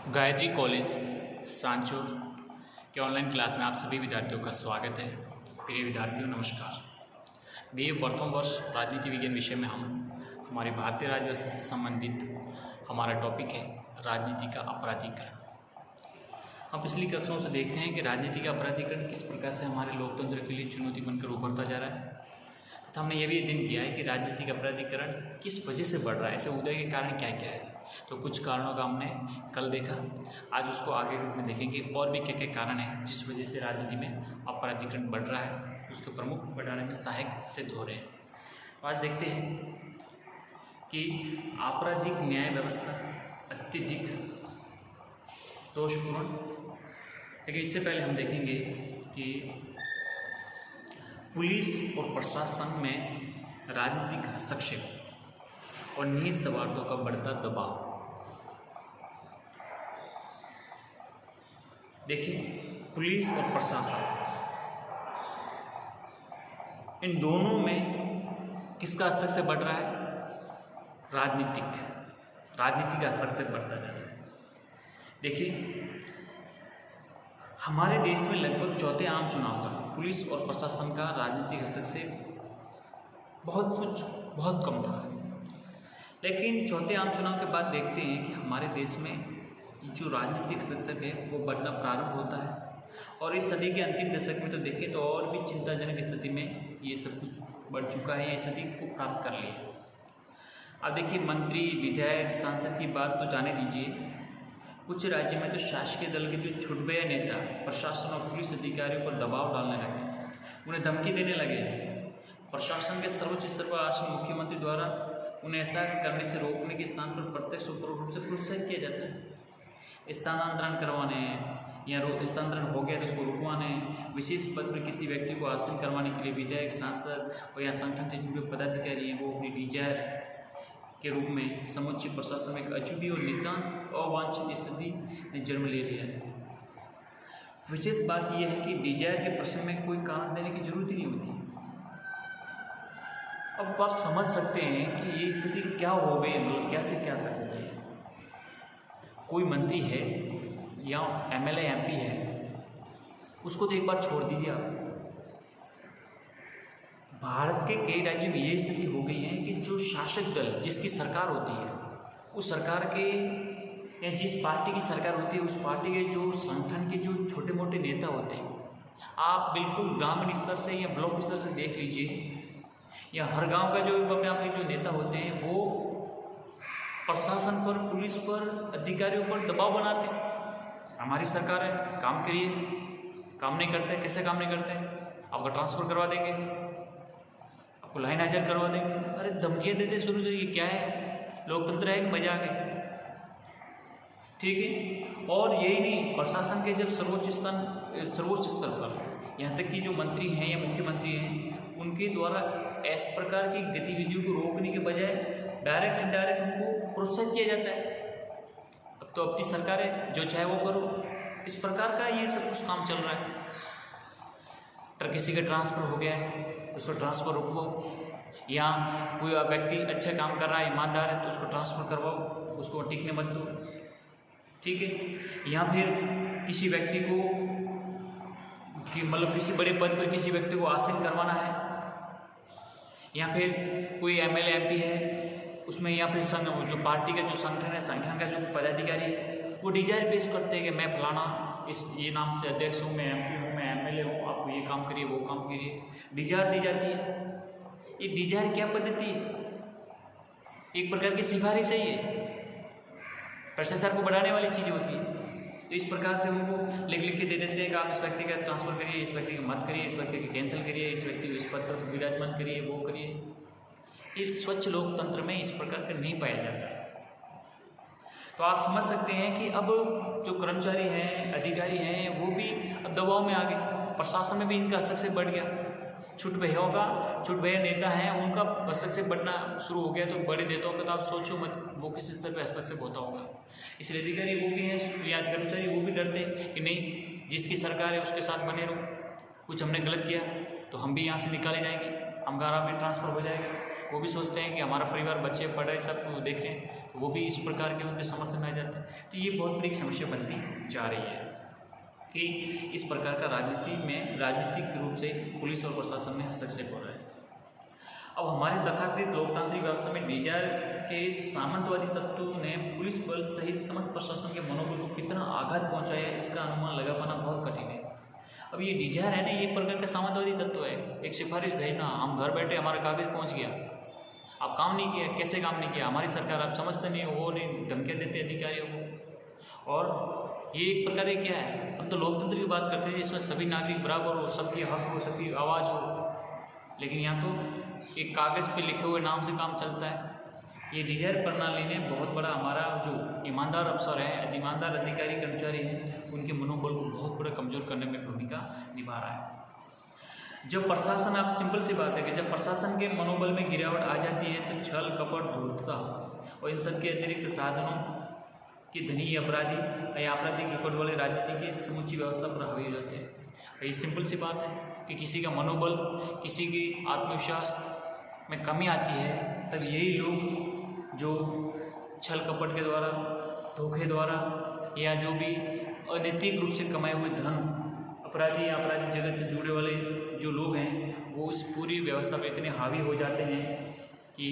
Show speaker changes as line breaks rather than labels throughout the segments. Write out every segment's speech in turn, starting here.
Gayatri college Sanchore के online class में आप सभी विद्यार्थियों का स्वागत है। प्रिय विद्यार्थियों नमस्कार। बीए प्रथम वर्ष राजनीति विज्ञान विषय में हमारे भारतीय राज्य व्यवस्था से संबंधित हमारा टॉपिक है राजनीति का अपराधीकरण। हम पिछली कक्षाओं से देख रहे हैं कि राजनीति का अपराधीकरण किस प्रकार से हमारे लोकतंत्र के लिए चुनौती बनकर उभरता जा रहा है तथा हमने यह भी अध्ययन किया है कि राजनीतिक अपराधीकरण किस वजह से बढ़ रहा है, ऐसे उदय के कारण क्या क्या है। तो कुछ कारणों का हमने कल देखा, आज उसको आगे के रूप में देखेंगे और भी क्या क्या कारण है जिस वजह से राजनीति में अपराधीकरण बढ़ रहा है, उसके प्रमुख बढ़ाने में सहायक सिद्ध हो रहे हैं। तो आज देखते हैं कि आपराधिक न्याय व्यवस्था अत्यधिक दोषपूर्ण, लेकिन इससे पहले हम देखेंगे कि पुलिस और प्रशासन में राजनीतिक हस्तक्षेप और निहित स्वार्थों का बढ़ता दबाव। देखिए, पुलिस और प्रशासन इन दोनों में किसका हस्तक्षेप बढ़ रहा है? राजनीतिक हस्तक्षेप बढ़ता जा रहा है। देखिए, हमारे देश में लगभग चौथे आम चुनाव तक पुलिस और प्रशासन का राजनीतिक हस्तक्षेप बहुत कम था, लेकिन चौथे आम चुनाव के बाद देखते हैं कि हमारे देश में जो राजनीतिक हस्तक्षेप है वो बढ़ना प्रारंभ होता है और इस सदी के अंतिम दशक में तो देखें तो और भी चिंताजनक स्थिति में ये सब कुछ बढ़ चुका है, ये स्थिति को प्राप्त कर लिया। अब देखिए, मंत्री, विधायक, सांसद की बात तो जाने दीजिए, कुछ राज्य में तो शासकीय दल के जो छुटभैया नेता प्रशासन और पुलिस अधिकारियों पर दबाव डालने लगे, उन्हें धमकी देने लगे। प्रशासन के सर्वोच्च स्तर पर आसन मुख्यमंत्री द्वारा उन्हें ऐसा करने से रोकने के स्थान पर प्रत्यक्ष उपरोक्त रूप से प्रोत्साहित किया जाता है। स्थानांतरण करवाने या स्थानांतरण हो गया तो उसको रुकवाने, विशेष पद पर किसी व्यक्ति को आसन करवाने के लिए विधायक, सांसद और या संगठन से जुड़े पदाधिकारी हैं वो अपनी डिजायर के रूप में समुचित प्रशासन में एक अछूती और नितांत अवांछित स्थिति ने जन्म ले लिया है। विशेष बात यह है कि डिजायर के प्रश्न में कोई कारण देने की जरूरत ही नहीं होती। अब आप समझ सकते हैं कि ये स्थिति क्या हो गई, मतलब क्या से क्या तक हो गई है। कोई मंत्री है या एमएलए एमपी है, उसको तो एक बार छोड़ दीजिए आप। भारत के कई राज्यों में ये स्थिति हो गई है कि जो शासक दल, जिसकी सरकार होती है, उस सरकार के या जिस पार्टी की सरकार होती है, उस पार्टी के जो संगठन के जो छोटे मोटे नेता होते हैं, आप बिल्कुल ग्रामीण स्तर से या ब्लॉक स्तर से देख लीजिए, या हर गांव का जो अपने आप के जो नेता होते हैं वो प्रशासन पर, पुलिस पर, अधिकारियों पर दबाव बनाते हैं। हमारी सरकार है, काम करिए, काम नहीं करते, कैसे काम नहीं करते, आपका ट्रांसफ़र करवा देंगे, आपको लाइन हाजिर करवा देंगे। अरे धमकियाँ देते शुरू से, ये क्या है? लोकतंत्र है कि मजाक है? ठीक है। और यही नहीं, प्रशासन के जब सर्वोच्च स्तर पर, यहाँ तक कि जो मंत्री हैं या मुख्यमंत्री हैं, उनके द्वारा इस प्रकार की गतिविधियों को रोकने के बजाय डायरेक्ट इनडायरेक्ट उनको प्रोत्साहित किया जाता है। अब तो अपनी सरकार है, जो चाहे वो करो, इस प्रकार का ये सब कुछ काम चल रहा है। अगर किसी का ट्रांसफ़र हो गया है, उसको ट्रांसफ़र रोको, या कोई व्यक्ति अच्छा काम कर रहा है, ईमानदार है, तो उसको ट्रांसफ़र करवाओ, उसको टिकने मत दो। ठीक है। या फिर किसी व्यक्ति को मतलब किसी बड़े पद पर किसी व्यक्ति को आसीन करवाना है, या फिर कोई एमएलए एमपी है उसमें, या फिर जो पार्टी का जो संगठन है, संगठन का जो पदाधिकारी है, वो डिजायर पेश करते हैं कि मैं फलाना ये नाम से अध्यक्ष हूँ, मैं एमपी हूँ, मैं एमएलए हूँ, आप ये काम करिए, वो काम करिए। डिजायर दी जाती है। ये डिजायर क्या पद्धति है? एक प्रकार की सिफारिश है, ये भ्रष्टाचार को बढ़ाने वाली चीज़ होती है। तो इस प्रकार से उनको लिख के दे देते हैं कि आप इस व्यक्ति का ट्रांसफ़र करिए, इस व्यक्ति का मत करिए, इस व्यक्ति का कैंसिल करिए, इस व्यक्ति को इस पद पर विराजमान करिए, वो करिए। ये स्वच्छ लोकतंत्र में इस प्रकार का नहीं पाया जाता है। तो आप समझ सकते हैं कि अब जो कर्मचारी हैं, अधिकारी हैं, वो भी अब दबाव में आ गए। प्रशासन में भी इनका हस्तक्षेप बढ़ गया। छुटभैया नेता हैं, उनका हस्तक्षेप बढ़ना शुरू हो गया। तो बड़े नेताओं का तो आप सोचो मत वो किस स्तर पर हस्तक्षेप होता होगा। इसलिए अधिकारी वो भी हैं या कर्मचारी वो भी डरते हैं कि नहीं, जिसकी सरकार है उसके साथ बने रहो, कुछ हमने गलत किया तो हम भी यहाँ से निकाले जाएंगे, हमारा भी ट्रांसफ़र हो जाएगा। वो भी सोचते हैं कि हमारा परिवार, बच्चे पढ़ रहे, सब देख रहे हैं, तो वो भी इस प्रकार के उनके समर्थन में आ जाते हैं। तो ये बहुत बड़ी समस्या बनती जा रही है कि इस प्रकार का राजनीति में राजनीतिक रूप से पुलिस और प्रशासन में हस्तक्षेप हो रहा है। अब हमारे तथाकथित लोकतांत्रिक व्यवस्था में डीजीआर के सामंतवादी तत्वों ने पुलिस बल सहित समस्त प्रशासन के मनोबल को कितना आघात पहुंचाया है, इसका अनुमान लगा पाना बहुत कठिन है। अब ये डीजीआर है ना, ये प्रकार का सामंतवादी तत्व है। एक सिफारिश भेजना, हम घर बैठे हमारा कागज पहुंच गया, आप काम नहीं किया, कैसे काम नहीं किया, हमारी सरकार आप समझते नहीं, वो नहीं, धमकियाँ देते अधिकारियों को। और ये एक प्रकार क्या है, हम तो लोकतंत्र की बात करते हैं जिसमें सभी नागरिक बराबर हो, सबकी हक हो, सबकी आवाज़ हो, लेकिन यहाँ तो एक कागज़ पे लिखे हुए नाम से काम चलता है। ये डीजीआर प्रणाली ने बहुत बड़ा हमारा जो ईमानदार अफसर है, ईमानदार अधिकारी कर्मचारी हैं, उनके मनोबल को बहुत बड़ा कमज़ोर करने में भूमिका निभा रहा है। जब प्रशासन, आप सिंपल सी बात है कि जब प्रशासन के मनोबल में गिरावट आ जाती है तो छल कपट धूर्तता और इन सब के अतिरिक्त साधनों के धनी अपराधी या आपराधिक रिकॉर्ड वाले राजनीति की समूची व्यवस्था पर हावी हो जाते हैं। ये सिंपल सी बात है कि किसी का मनोबल, किसी की आत्मविश्वास में कमी आती है, तब यही लोग जो छल कपट के द्वारा, धोखे द्वारा या जो भी अनैतिक रूप से कमाए हुए धन, अपराधी या आपराधिक जगत से जुड़े वाले जो लोग हैं, वो उस पूरी व्यवस्था पर इतने हावी हो जाते हैं कि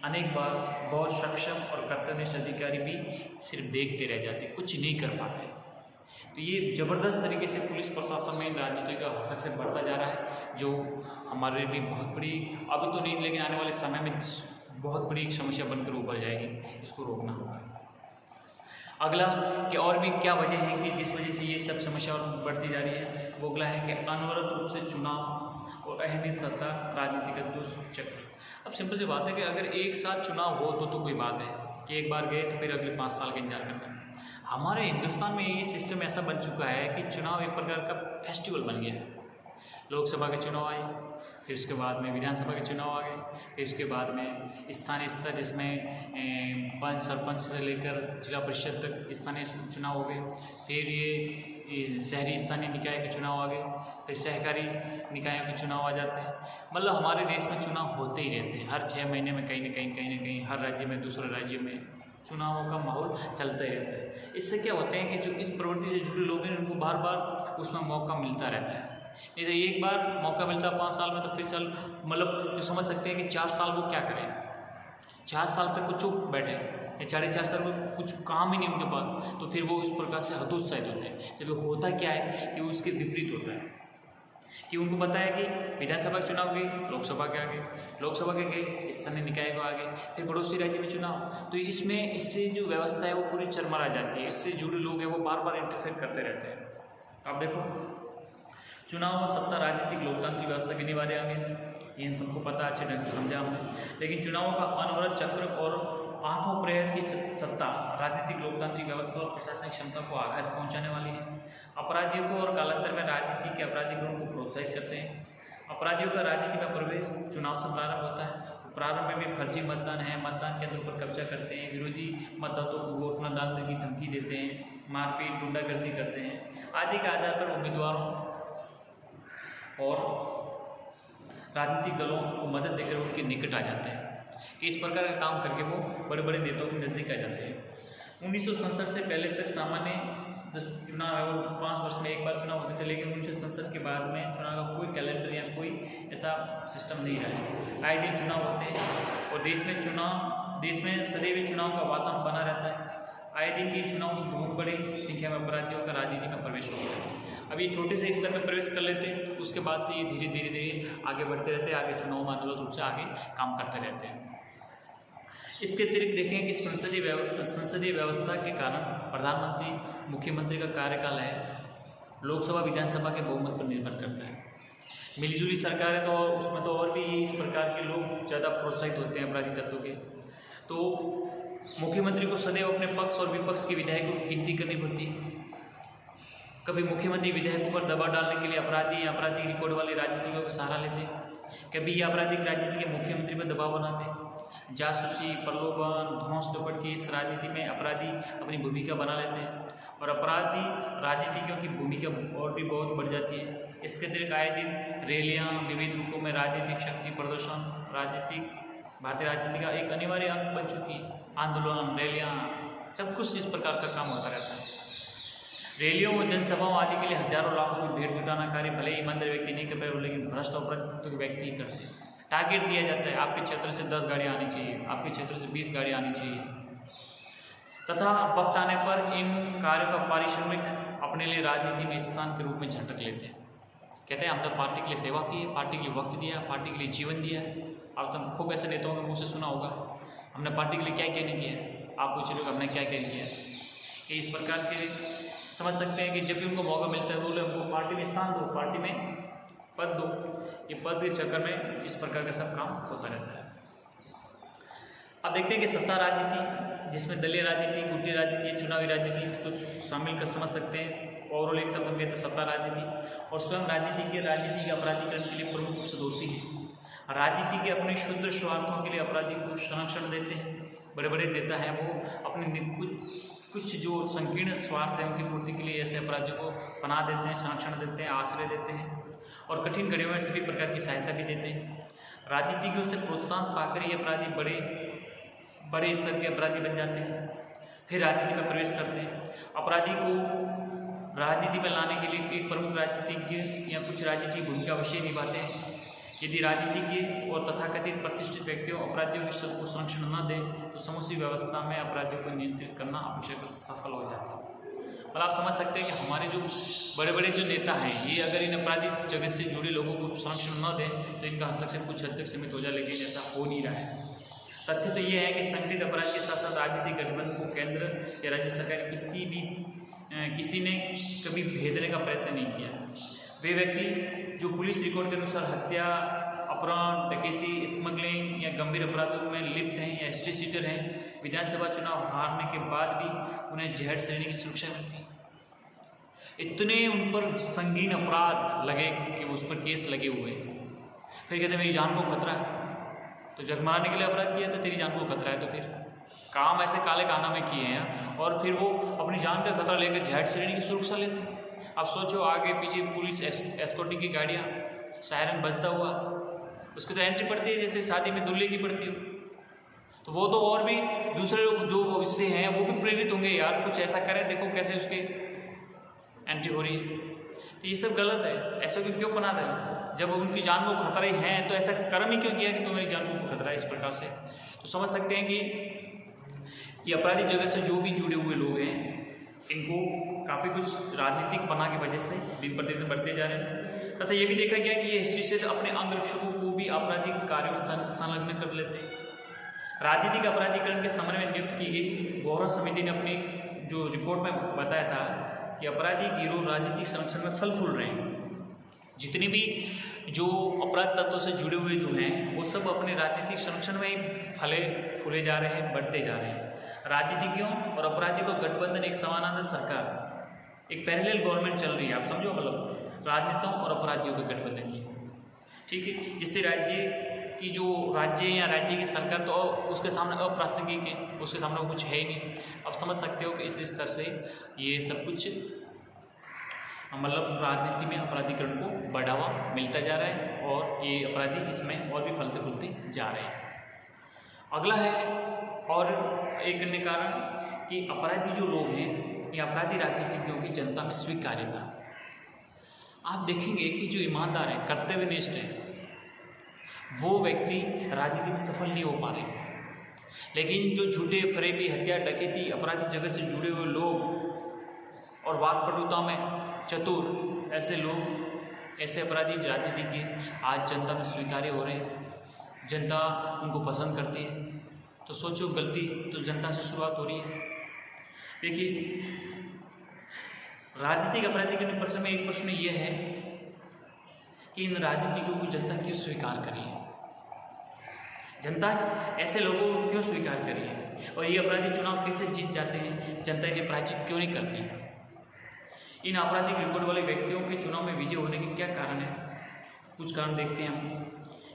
अनेक बार बहुत सक्षम और कर्तव्यनिष्ठ अधिकारी भी सिर्फ देखते रह जाते, कुछ नहीं कर पाते। तो ये ज़बरदस्त तरीके से पुलिस प्रशासन में राजनीति का हस्तक्षेप बढ़ता जा रहा है, जो हमारे लिए बहुत बड़ी, अभी तो नहीं लेकिन आने वाले समय में बहुत बड़ी एक समस्या बनकर ऊपर जाएगी। इसको रोकना होगा। अगला कि और भी क्या वजह है कि जिस वजह से ये सब समस्या और बढ़ती जा रही है, वो अगला है कि अनवरत रूप से चुनाव और अहमियत सत्ता राजनीति का दुष्चक्र। अब सिंपल सी बात है कि अगर एक साथ चुनाव हो तो कोई बात है कि एक बार गए तो फिर अगले 5 साल का इंतजार करना है। हमारे हिंदुस्तान में ये सिस्टम ऐसा बन चुका है कि चुनाव एक प्रकार का फेस्टिवल बन गया है। लोकसभा के चुनाव आए, फिर उसके बाद में विधानसभा के चुनाव आ गए, फिर उसके बाद में स्थानीय स्तर जिसमें पंच सरपंच से लेकर जिला परिषद तक स्थानीय चुनाव हो गए, फिर ये शहरी स्थानीय निकाय के चुनाव आ गए, फिर सहकारी निकायों के चुनाव आ जाते हैं। मतलब हमारे देश में चुनाव होते ही रहते हैं, हर 6 महीने में कहीं ना कहीं हर राज्य में, दूसरे राज्य में चुनावों का माहौल चलता ही रहता है। इससे क्या होते हैं कि जो इस प्रवृत्ति से जुड़े लोग हैं उनको बार बार उसमें मौका मिलता रहता है। नहीं तो एक बार मौका मिलता 5 साल में तो फिर चल, मतलब जो समझ सकते हैं कि 4 साल वो क्या करें, 4 साल तक वो चुप बैठे या 4.5 साल में कुछ काम ही नहीं उनके पास, तो फिर वो इस प्रकार से हतोत्साहित होते हैं। जब होता क्या है कि उसके विपरीत होता है कि उनको पता है कि विधानसभा के चुनाव गए, लोकसभा के आगे, लोकसभा के गए, स्थानीय निकाय को आगे, फिर पड़ोसी राज्य में चुनाव, तो इसमें इससे जो व्यवस्था है वो पूरी चरमरा जाती है। इससे जुड़े लोग हैं वो बार बार इंटरफेयर करते रहते हैं। अब देखो, चुनाव में सत्ता राजनीतिक लोकतांत्रिक व्यवस्था के अनिवार्य अंग, ये हम सबको पता, अच्छे ढंग से समझा हमने। लेकिन चुनावों का अनवरत चक्र और आठों प्रहर की सत्ता राजनीतिक लोकतांत्रिक व्यवस्था और प्रशासनिक क्षमता को आघात पहुंचाने वाली है। अपराधियों को और कालांतर में राजनीति के अपराधियों को प्रोत्साहित करते हैं। अपराधियों का राजनीति में प्रवेश चुनाव से प्रारंभ होता है। प्रारंभ में भी फर्जी मतदान है, मतदान केंद्रों पर कब्जा करते हैं, विरोधी मतदाताओं को वोट न डालने की धमकी देते हैं, मारपीट गुंडागर्दी करते हैं आदि के आधार पर उम्मीदवारों और राजनीतिक दलों को मदद देकर उनके निकट आ जाते हैं कि इस प्रकार का काम करके वो बड़े बड़े नेताओं के नज़दीक आ जाते हैं। 1967 से पहले तक सामान्य चुनाव है वो 5 वर्ष में एक बार चुनाव होते थे, लेकिन 1967 के बाद में चुनाव का कोई कैलेंडर या कोई ऐसा सिस्टम नहीं रहा है। आए दिन चुनाव होते हैं और देश में सदैव चुनाव का वातावरण बना रहता है। आए दिन के चुनाव से बहुत बड़ी संख्या में अपराधियों का राजनीति में प्रवेश होता है। अब ये छोटे से स्तर में प्रवेश कर लेते हैं, उसके बाद से ये धीरे धीरे आगे बढ़ते रहते हैं, आगे चुनाव में आंदोलन रूप से आगे काम करते रहते हैं। इसके अतिरिक्त देखें कि संसदीय व्यवस्था के कारण प्रधानमंत्री, मुख्यमंत्री का कार्यकाल है लोकसभा विधानसभा के बहुमत पर निर्भर करता है। मिलीजुली सरकार है तो उसमें तो और भी इस प्रकार के लोग ज़्यादा प्रोत्साहित होते हैं अपराधी तत्वों के। तो मुख्यमंत्री को सदैव अपने पक्ष और विपक्ष के विधायकों की गिनती करनी पड़ती है। कभी मुख्यमंत्री विधायकों पर दबाव डालने के लिए आपराधिक रिकॉर्ड वाले राजनीतिकों का सहारा लेते हैं, कभी ये आपराधिक राजनीति के मुख्यमंत्री पर दबाव बनाते हैं। जासूसी, प्रलोभन, ध्वंस डपट की इस राजनीति में अपराधी अपनी भूमिका बना लेते हैं और अपराधी राजनीतिज्ञों की भूमिका और भी बहुत बढ़ जाती है। इसके अतिरिक्त आए दिन रैलियाँ विविध रूपों में राजनीतिक शक्ति प्रदर्शन भारतीय राजनीति का एक अनिवार्य अंग बन चुकी है। आंदोलन, रैलियाँ, सब कुछ इस प्रकार का काम होता रहता है। रैलियों व जनसभाओं आदि के लिए हजारों लाखों की भीड़ जुटाना कार्य भले ही ईमानदार व्यक्ति नहीं कर पाए, लेकिन भ्रष्ट अपराधी के व्यक्ति ही करते हैं। टारगेट दिया जाता है, आपके क्षेत्र से 10 गाड़ियाँ आनी चाहिए, आपके क्षेत्र से 20 गाड़ियाँ आनी चाहिए, तथा वक्त आने पर इन कार्यों का पारिश्रमिक अपने लिए राजनीति में स्थान के रूप में झटक लेते हैं। कहते हैं हम तो पार्टी के लिए सेवा की है, पार्टी के लिए वक्त दिया, पार्टी के लिए जीवन दिया है। आप तो खूब ऐसे नेताओं के मुँह से सुना होगा, हमने पार्टी के लिए क्या क्या नहीं किया। आप पूछ रहे हो हमने क्या क्या किया। ये इस प्रकार के समझ सकते हैं कि जब भी उनको मौका मिलता है बोले हमको पार्टी में स्थान दो, पार्टी में पद दो। ये पद के चक्कर में इस प्रकार का सब काम होता रहता है। अब देखते हैं कि सत्ता राजनीति, जिसमें दलीय राजनीति, गुटी राजनीति, चुनावी राजनीति कुछ शामिल कर समझ सकते हैं। ओवरऑल एक शब्द में तो सत्ता राजनीति और स्वयं राजनीति के अपराधीकरण के लिए प्रमुख रूप से दोषी है। राजनीति के अपने शुद्ध स्वार्थों के लिए अपराधी को संरक्षण देते हैं। बड़े बड़े नेता हैं वो अपने कुछ जो संकीर्ण स्वार्थ है उनकी पूर्ति के लिए ऐसे अपराधियों को पनाह देते हैं, संरक्षण देते हैं, आश्रय देते हैं और कठिन घड़ियों में सभी प्रकार की सहायता भी देते हैं। राजनीति की ओर से प्रोत्साहन पाकर ये अपराधी बड़े स्तर के अपराधी बन जाते हैं, फिर राजनीति में प्रवेश करते हैं। अपराधी को राजनीति में लाने के लिए एक प्रमुख राजनीतिज्ञ या कुछ राजनीतिक भूमिका अवश्य निभाते हैं। यदि राजनीतिज्ञ और तथाकथित प्रतिष्ठित व्यक्तियों अपराधियों की को संरक्षण न दें तो समूची व्यवस्था में अपराधियों को नियंत्रित करना अपेक्षाकृत सफल हो जाता है। और आप समझ सकते हैं कि हमारे जो बड़े बड़े जो नेता हैं ये अगर इन आपराधिक जगत से जुड़े लोगों को संरक्षण न दें तो इनका हस्तक्षेप कुछ हद तक सीमित हो जाए, लेकिन ऐसा हो नहीं रहा है। तथ्य तो ये है कि संगठित अपराध के साथ साथ राजनीतिक गठबंधन को केंद्र या राज्य सरकार किसी ने कभी भेदने का प्रयत्न नहीं किया। वे व्यक्ति जो पुलिस रिकॉर्ड के अनुसार हत्या, अपहरण, डकैती, स्मगलिंग या गंभीर अपराधों में लिप्त हैं या हिस्ट्री सीटर हैं, विधानसभा चुनाव हारने के बाद भी उन्हें जेड श्रेणी की सुरक्षा मिलती। इतने उन पर संगीन अपराध लगे कि उस पर केस लगे हुए, फिर कहते मेरी जान को खतरा है। तो जग मारने के लिए अपराध किया तो तेरी जान को खतरा है, तो फिर काम ऐसे काले काना में किए हैं और फिर वो अपनी जान का खतरा लेकर जेड श्रेणी की सुरक्षा लेते हैं। अब सोचो आगे पीछे पुलिस एस्कॉर्टिंग की गाड़ियाँ, सायरन बजता हुआ, उसकी तो एंट्री पड़ती है जैसे शादी में दूल्हे की पड़ती हो। तो वो तो और भी दूसरे लोग जो इससे हैं वो भी प्रेरित होंगे, यार कुछ ऐसा करें, देखो कैसे उसके एंट्री हो रही है। तो ये सब गलत है, ऐसा भी क्यों बना दें? जब उनकी जान को खतरा ही है तो ऐसा कर्म ही क्यों किया कि तुम्हारी जान को खतरा है इस प्रकार से। तो समझ सकते हैं कि ये अपराधी जगत से जो भी जुड़े हुए लोग हैं इनको काफ़ी कुछ राजनीतिक पना की वजह से दिन प्रतिदिन बढ़ते जा रहे हैं। तथा ये भी देखा गया कि ये हिस्ट्री से अपने अंगरक्षकों को भी आपराधिक कार्यों में संलग्न कर लेते हैं। राजनीतिक अपराधीकरण के समन्वय में नियुक्त की गई गौरव समिति ने अपनी जो रिपोर्ट में बताया था कि अपराधी गिरोह राजनीतिक संरक्षण में फल फूल रहे हैं। जितने भी जो अपराध तत्वों से जुड़े हुए जो हैं वो सब अपने राजनीतिक संरक्षण में ही फले फूले जा रहे हैं, बढ़ते जा रहे हैं। राजनीतिज्ञों और अपराधी को गठबंधन एक समानांतर सरकार, एक पैरेलल गवर्नमेंट चल रही है। आप समझो मतलब राजनेताओं और अपराधियों के गठबंधन की, ठीक है, जिससे राज्य की जो राज्य की सरकार तो उसके सामने अप्रासंगिक है, उसके सामने कुछ है ही नहीं। आप समझ सकते हो कि इस स्तर से ये सब कुछ मतलब राजनीति में अपराधीकरण को बढ़ावा मिलता जा रहा है और ये अपराधी इसमें और भी फलते फूलते जा रहे हैं। अगला है और एक अन्य कारण कि अपराधी जो लोग हैं ये अपराधी राजनीतिज्ञों की जनता में स्वीकार्यता। आप देखेंगे कि जो ईमानदार है, कर्तव्यनिष्ठ है, वो व्यक्ति राजनीति में सफल नहीं हो पा रहे, लेकिन जो झूठे फरेबी, हत्या, डकैती, अपराधी जगत से जुड़े हुए लोग और वाकपटुता में चतुर ऐसे लोग, ऐसे अपराधी राजनीतिज्ञ आज जनता में स्वीकार्य हो रहे हैं, जनता उनको पसंद करती है। तो सोचो गलती तो जनता से शुरुआत हो रही है। देखिए राजनीतिक अपराधीकरण प्रश्न में एक प्रश्न ये है कि इन राजनीतिकों को जनता क्यों स्वीकार करी है, जनता ऐसे लोगों को क्यों स्वीकार करी है और ये अपराधी चुनाव कैसे जीत जाते हैं, जनता इन्हें पराजित क्यों नहीं करती। इन आपराधिक रिकॉर्ड वाले व्यक्तियों के चुनाव में विजय होने के क्या कारण है। कुछ कारण देखते हैं हम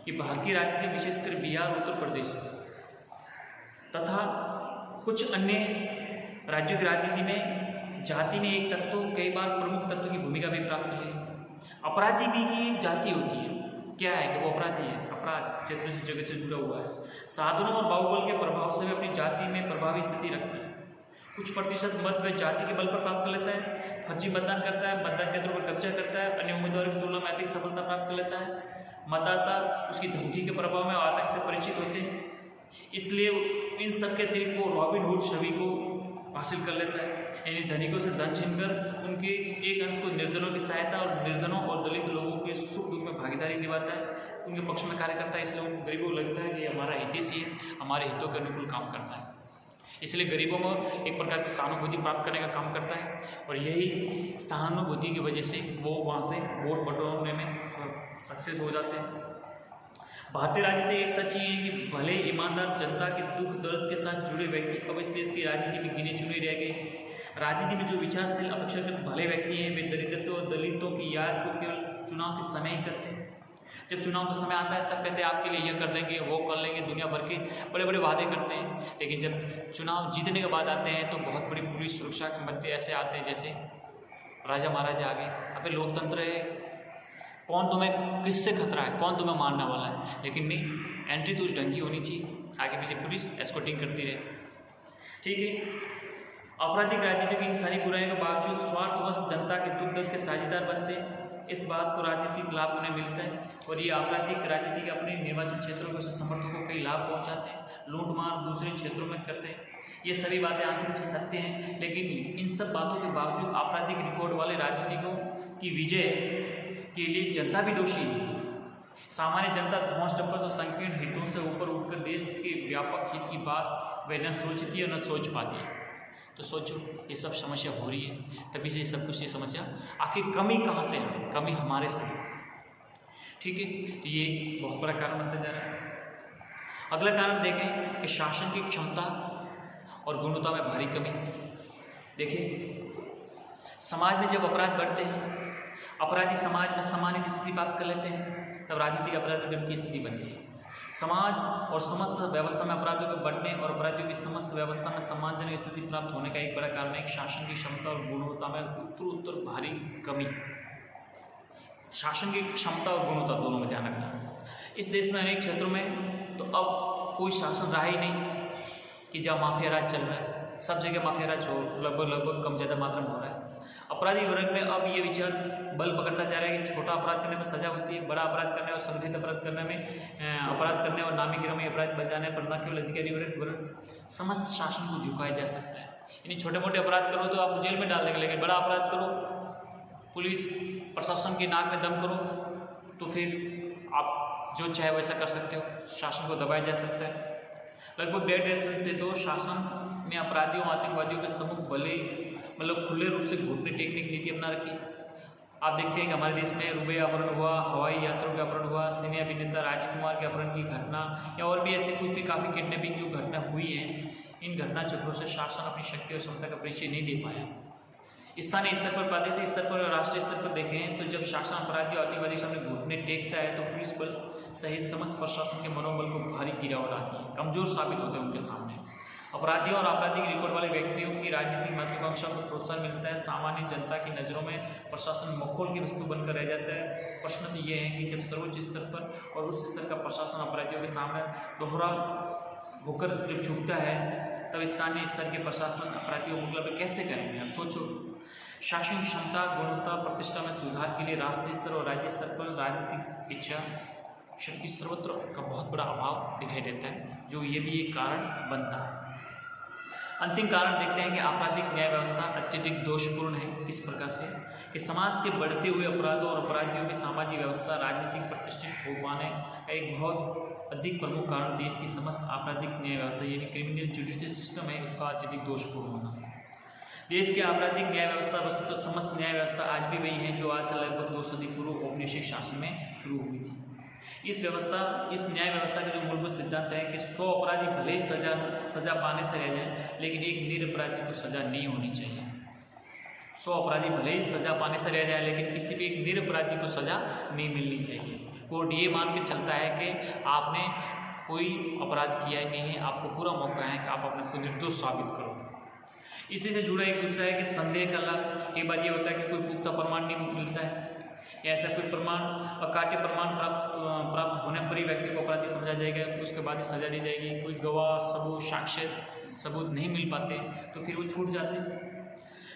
कि भारतीय राजनीति विशेषकर बिहार, उत्तर प्रदेश तथा कुछ अन्य राज्यों की राजनीति में जाति ने एक तत्व, कई बार प्रमुख तत्व की भूमिका भी प्राप्त की है। अपराधी भी की जाति होती है, क्या है कि वो अपराधी है, अपराध क्षेत्र से जगत से जुड़ा हुआ है, साधनों और बाहुबल के प्रभाव से वे अपनी जाति में प्रभावी स्थिति रखते हैं। कुछ प्रतिशत मत वह जाति के बल पर प्राप्त कर लेता है, फर्जी मतदान करता है, मतदान केंद्रों पर कब्जा करता है, अन्य उम्मीदवारों की तुलना में अधिक सफलता प्राप्त कर लेता है, मतदाता उसकी धमकी के प्रभाव में आतंक से परिचित होते हैं, इसलिए इन सब के अतिरिक्त वो रॉबिनहुड छवि को हासिल कर लेता है, यानी धनिकों से धन छीनकर उनके एक अंश को निर्धनों की सहायता और निर्धनों और दलित लोगों के सुख दुख में भागीदारी निभाता है, उनके पक्ष में कार्य करता है। इसलिए उन गरीबों को लगता है कि हमारा हितैषी है, हमारे हितों के अनुकूल काम करता है, इसलिए गरीबों में एक प्रकार की सहानुभूति प्राप्त करने का काम करता है, और यही सहानुभूति की वजह से वो वहाँ से वोट बटोरने में सक्सेस हो जाते हैं। भारतीय राजनीति एक सच ही है कि भले ईमानदार जनता के दुख दर्द के साथ जुड़े व्यक्ति अब इस देश की राजनीति में गिने चुने रह गए। राजनीति में जो विचारशील अपेक्षाकृत भले व्यक्ति हैं वे दरिद्रता और दलितों की याद को केवल चुनाव के समय ही करते हैं। जब चुनाव का समय आता है तब कहते हैं आपके लिए यह कर देंगे, वो कर लेंगे, दुनिया भर के बड़े बड़े वादे करते हैं, लेकिन जब चुनाव जीतने के बाद आते हैं तो बहुत बड़ी पुलिस सुरक्षा के मध्य ऐसे आते हैं जैसे राजा महाराजा आगे। अबे लोकतंत्र है, कौन तुम्हें किससे खतरा है, कौन तुम्हें मारने वाला है, लेकिन नहीं, एंट्री तो उस ढंग की होनी चाहिए, आगे पीछे पुलिस एस्कॉर्टिंग करती रहे। ठीक है, आपराधिक राजनीति की इन सारी बुराइयों के बावजूद स्वार्थवश जनता के दुख दर्द के साझेदार बनते हैं। इस बात को राजनीतिक लाभ उन्हें मिलता है, और ये आपराधिक राजनीति के अपने निर्वाचन क्षेत्रों के समर्थकों को कई लाभ पहुंचाते हैं, लूट मार दूसरे क्षेत्रों में करते हैं। ये सभी बातें आंशिक रूप से सत्य हैं, लेकिन इन सब बातों के बावजूद आपराधिक रिकॉर्ड वाले राजनीतिकों की विजय के लिए जनता भी दोषी है। सामान्य जनता धौंस डब्बस और संकीर्ण हितों से ऊपर उठकर देश के व्यापक हित की बात वह न सोचती है और न सोच पाती है। तो सोचो, ये सब समस्या हो रही है, तभी से ये सब कुछ, ये समस्या आखिर कमी कहाँ से है? कमी हमारे से। ठीक है, तो ये बहुत बड़ा कारण बनता जा रहा है। अगला कारण देखें कि शासन की क्षमता और गुणवत्ता में भारी कमी। देखिए, समाज में जब अपराध बढ़ते हैं, अपराधी समाज में सम्मानित स्थिति प्राप्त कर लेते हैं, तब राजनीतिक अपराध की स्थिति बनती है। समाज और समस्त व्यवस्था में अपराधियों के बढ़ने और अपराधियों की समस्त व्यवस्था में सम्मानजनक स्थिति प्राप्त होने का एक बड़ा कारण है शासन की क्षमता और गुणवत्ता में उत्तर भारी कमी। शासन की क्षमता और गुणवत्ता दोनों में ध्यान रखना। इस देश में अनेक क्षेत्रों में तो अब कोई शासन रहा ही नहीं कि जहाँ माफिया राज चल रहा है, सब जगह माफिया राज हो लगभग कम ज़्यादा मात्रा में हो रहा है। अपराधी वर्ग में अब ये विचार बल पकड़ता जा रहा है कि छोटा अपराध करने में सजा होती है, बड़ा अपराध करने और संगठित अपराध करने में अपराध करने और नामी गिरामी अपराध बन जाने पर न केवल अधिकारी वर्ग वरन समस्त शासन को झुकाया जा सकता है। यानी छोटे मोटे अपराध करो तो आप जेल में डाल देंगे, लेकिन बड़ा अपराध करो, पुलिस प्रशासन की नाक में दम करो, तो फिर आप जो चाहे वैसा कर सकते हो, शासन को दबाया जा सकता है। लगभग 1.5 दशक से तो शासन ने अपराधियों आतंकवादियों के सम्मुख भले खुले रूप से घुटने टेकने की नीति अपना रखी। आप देखते हैं कि हमारे देश में रुपये अपहरण हुआ, हवाई यात्रियों का अपहरण हुआ, सिने अभिनेता राजकुमार के अपहरण की घटना या और भी ऐसे कुछ भी काफ़ी किडनैपिंग जो घटना हुई है, इन घटना चक्रों से शासन अपनी शक्ति और क्षमता का परिचय नहीं दे पाया। स्थानीय स्तर पर, प्रादेशिक स्तर पर और राष्ट्रीय स्तर पर देखें तो जब शासन अपराधी और आतंकवादी सामने घुटने टेकता है तो पुलिस बल सहित समस्त प्रशासन के मनोबल को भारी गिरावट आती है, कमजोर साबित होते हैं उनके सामने। अपराधियों और आपराधिक रिकॉर्ड वाले व्यक्तियों की राजनीतिक महत्वाकांक्षा को प्रोत्साहन मिलता है, सामान्य जनता की नज़रों में प्रशासन मखौल की वस्तु बनकर रह जाता है। प्रश्न तो ये है कि जब सर्वोच्च स्तर पर और उच्च स्तर का प्रशासन अपराधियों के सामने दोहरा होकर जब झुकता है, तब स्थानीय स्तर के प्रशासन अपराधियों को मुकाबला कैसे करेंगे? अब सोचो, शासन क्षमता, गुणवत्ता, प्रतिष्ठा में सुधार के लिए राष्ट्रीय स्तर और राज्य स्तर पर राजनीतिक इच्छा शक्ति सर्वत्र का बहुत बड़ा अभाव दिखाई देता है, जो ये भी एक कारण बनता है। अंतिम कारण देखते हैं कि आपराधिक न्याय व्यवस्था अत्यधिक दोषपूर्ण है इस प्रकार से कि समाज के बढ़ते हुए अपराधों और अपराधियों की सामाजिक व्यवस्था राजनीतिक प्रतिष्ठित हो पाने का एक बहुत अधिक प्रमुख कारण देश की समस्त आपराधिक न्याय व्यवस्था यानी क्रिमिनल जुडिशियल सिस्टम है, उसका अत्यधिक दोषपूर्ण होना। देश के आपराधिक न्याय व्यवस्था वस्तु तो समस्त न्याय व्यवस्था आज भी वही है जो आज से लगभग 2 सदी पूर्व औपनिवेशिक शासन में शुरू हुई थी। इस न्याय व्यवस्था का जो मूलभूत सिद्धांत है कि 100 अपराधी भले ही सजा पाने से रह जाए, लेकिन एक निरपराधी को सजा नहीं होनी चाहिए। 100 अपराधी भले ही सजा पाने से रह जाए, लेकिन किसी भी एक निरपराधी को सजा नहीं मिलनी चाहिए। कोर्ट ये मान के चलता है कि आपने कोई अपराध किया ही नहीं है, आपको पूरा मौका है कि आप अपने को निर्दोष साबित करो। इसी से जुड़ा एक दूसरा है कि संदेह का लाभ। कई बार ये होता है कि कोई पुख्ता प्रमाण नहीं मिलता है, या ऐसा कोई प्रमाण अकाट्य प्रमाण प्राप्त होने पर ही व्यक्ति को अपराधी समझा जाएगा, उसके बाद ही सजा दी जाएगी। कोई गवाह, सबूत, साक्ष्य सबूत नहीं मिल पाते तो फिर वो छूट जाते।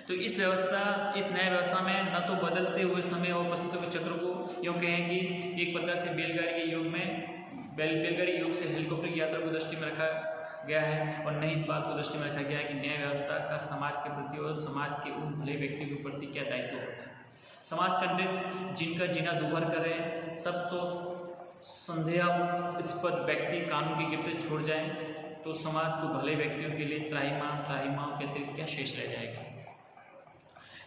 तो इस न्याय व्यवस्था में न तो बदलते हुए समय और परिस्थितियों के चक्र को यूँ कहें कि एक प्रकार से बैलगाड़ी युग से हेलीकॉप्टर की यात्रा को दृष्टि में रखा गया है, और नहीं इस बात को दृष्टि में रखा गया है कि न्याय व्यवस्था का समाज के प्रति और समाज के उन भले व्यक्ति के प्रति क्या दायित्व होता है। समाज कंटेंट जिनका जीना दुभर करे, सब संदेहास्पद व्यक्ति कानून की गिरफ्त छोड़ जाए तो समाज को भले व्यक्तियों के लिए त्राहिमाम के अतिरिक्त क्या शेष रह जाएगा।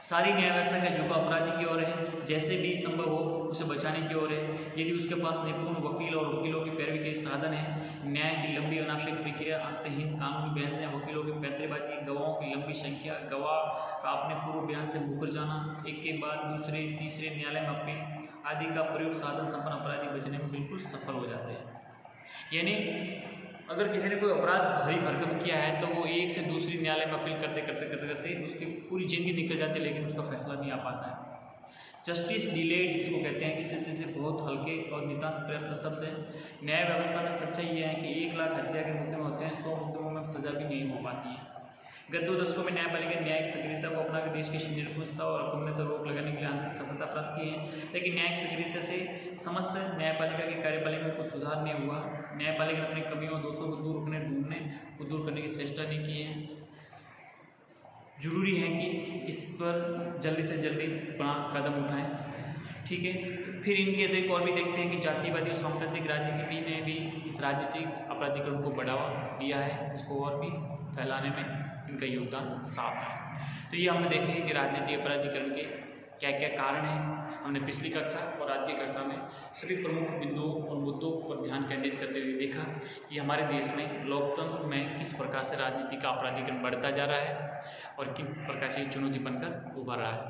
सारी न्याय व्यवस्था का झुकाव अपराधी की ओर है, जैसे भी संभव हो उसे बचाने की ओर है। यदि उसके पास निपुण वकील और वकीलों की पैरवी के साधन है, न्याय की लंबी अनावश्यक प्रक्रिया, अंतहीन कानूनी बहसें, वकीलों की पैंतरेबाजी, गवाहों की लंबी संख्या, गवाह का अपने पूर्व बयान से मुकर जाना, एक के बाद दूसरे तीसरे न्यायालय में अपील आदि का प्रयोग साधन संपन्न अपराधी बचने में बिल्कुल सफल हो जाते हैं। यानी अगर किसी ने कोई अपराध भारी भरकम किया है तो वो एक से दूसरी न्यायालय में अपील करते उसकी पूरी जिंदगी निकल जाती है, लेकिन उसका फैसला नहीं आ पाता है। जस्टिस डिलेड जिसको कहते हैं, इससे से बहुत हल्के और नितांत पर्याप्त शब्द है। न्याय व्यवस्था में सच्चाई यह है कि 1 लाख हत्या के मुकदमे होते हैं, 100 मुकदमों में सजा भी नहीं हो पाती है। गत 2 दशकों में न्यायपालिका न्यायिक सक्रियता को अपना देश की निरंकुशता और अपूर्णता रोक लगाने के लिए आंशिक सफलता प्राप्त की है, लेकिन न्यायिक सक्रियता से समस्त न्यायपालिका की कार्यपालिका में कुछ सुधार नहीं हुआ। न्यायपालिका ने अपनी कमियों दोषों को दूर करने की चेष्टा नहीं की है। जरूरी है कि इस पर जल्दी से जल्दी बड़ा कदम उठाएं। ठीक है, फिर इनके अतिरिक्त और भी देखते हैं कि जातिवादी और सांप्रदायिक राजनीति ने भी इस राजनीतिक अपराधीकरण को बढ़ावा दिया है, इसको और भी फैलाने में इनका योगदान साफ है। तो ये हमने देखे हैं कि राजनीतिक अपराधीकरण के क्या क्या कारण हैं। हमने पिछली कक्षा और आज की कक्षा में सभी प्रमुख बिंदुओं और मुद्दों पर ध्यान केंद्रित करते हुए देखा कि हमारे देश में लोकतंत्र में किस प्रकार से राजनीति का अपराधीकरण बढ़ता जा रहा है और किन प्रकार से चुनौती बनकर उभर रहा है।